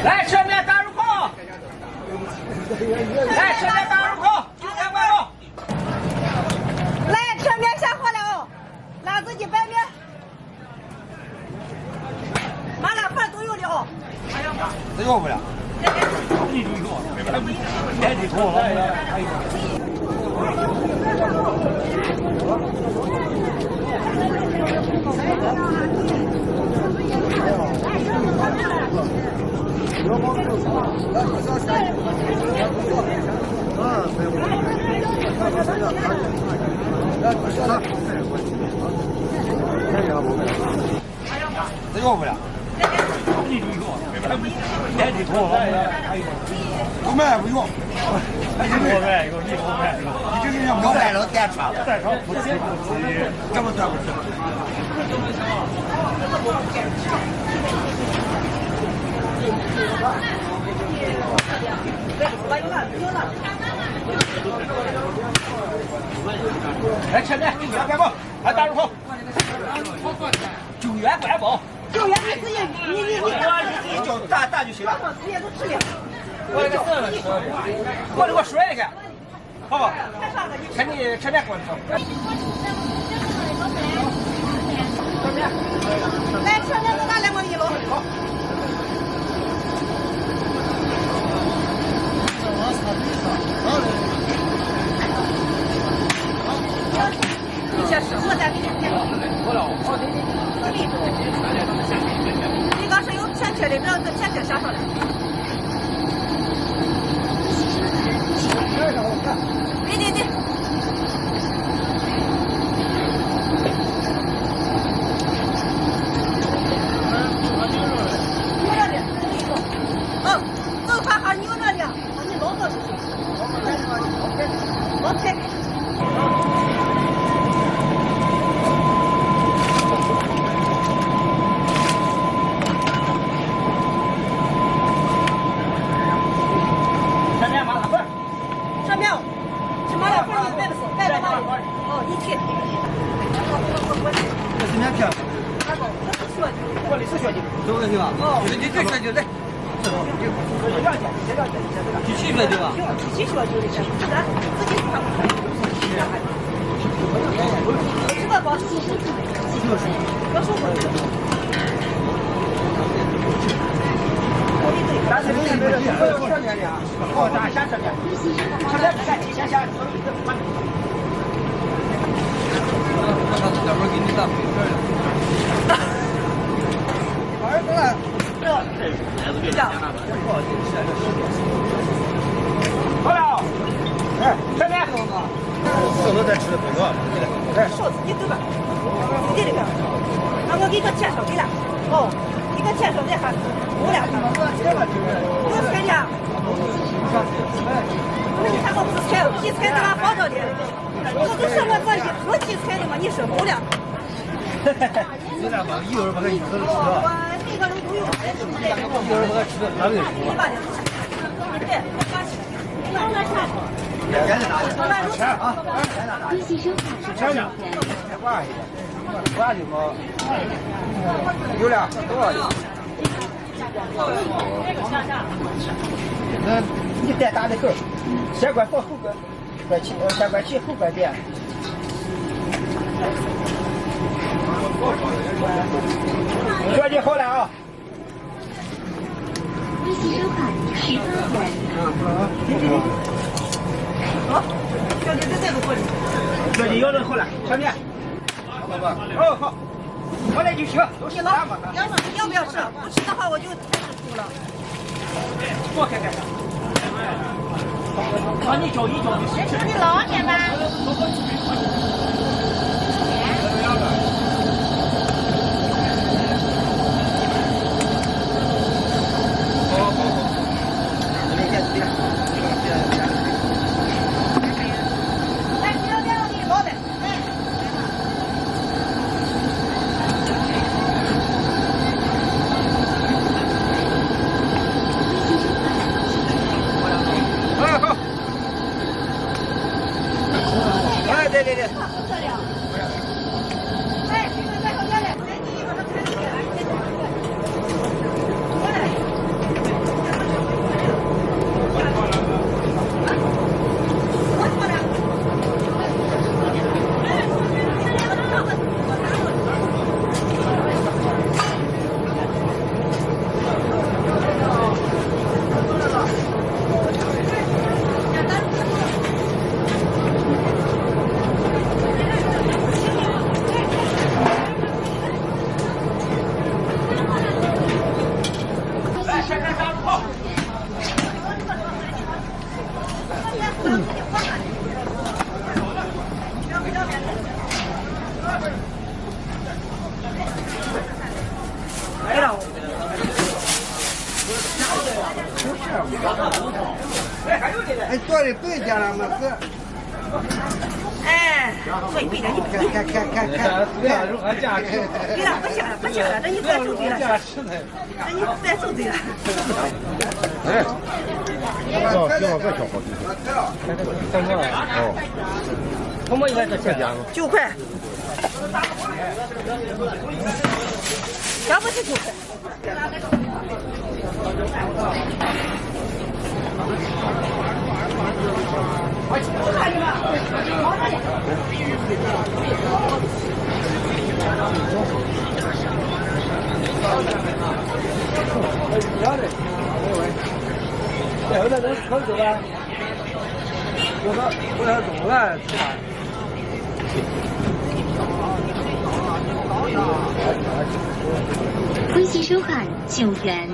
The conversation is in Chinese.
来，前面打入口！来，前面打入口！就3块喽！来，前面下货了哦，拿自己摆面，麻辣饭都有的哦。这要不了。这要不了。不卖不用，你这个要不卖了单场，不吃，这么赚不吃。来，前面2块包，还打入口，9元半包。9元你自己，你就打就行了。这些都吃了。我这个说一下，好吧？前面过来。来，前面都拿2毛1喽。好。你先试，我再给你点。你刚是有甜甜的，让这甜甜下上来。对。牛肉的，我发好牛肉的，你老多出去。OK。这个对吧？你这学就来，机器学对吧？机器学就的，自己看不出来。这个高数，高数不是。但是你这个上面的，咱先这边，前面咱提前下。待会儿给你打回这儿。好了，哎，前面。手头再吃的多少？哎，手自己对吧？自己的个，那我给个介绍给了。哦，给个介绍再喊5两。有菜的。你看我皮菜在哪放着的？我都说我做皮菜的嘛，你说5两。有点吧，一会儿把它一个都吃了。每个人都有。一会儿把它吃的还没熟。对，让他看。钱啊！钱呢？挂一个，挂就好。有了，多少钱？那你带大的口，先管放后管起，先管起后管变。学习好了啊！微信收款10分钱。好，小弟这个过来。学习要人好了，前面。哦好，我来就行。你老要不要吃？不吃的话我就开始煮了。多看看。让你教一教就行。你老点吧。对。哎，做的对点了，没事。哎，所以贵点，你看，如何价值？对了，不加了，不加了，这你再收对了，这你再收对了。哎，这个小好吃。3块哦。红毛应该是这价9块。要不是9块。有的人可走了，我要走了，是吧？微信收款9元。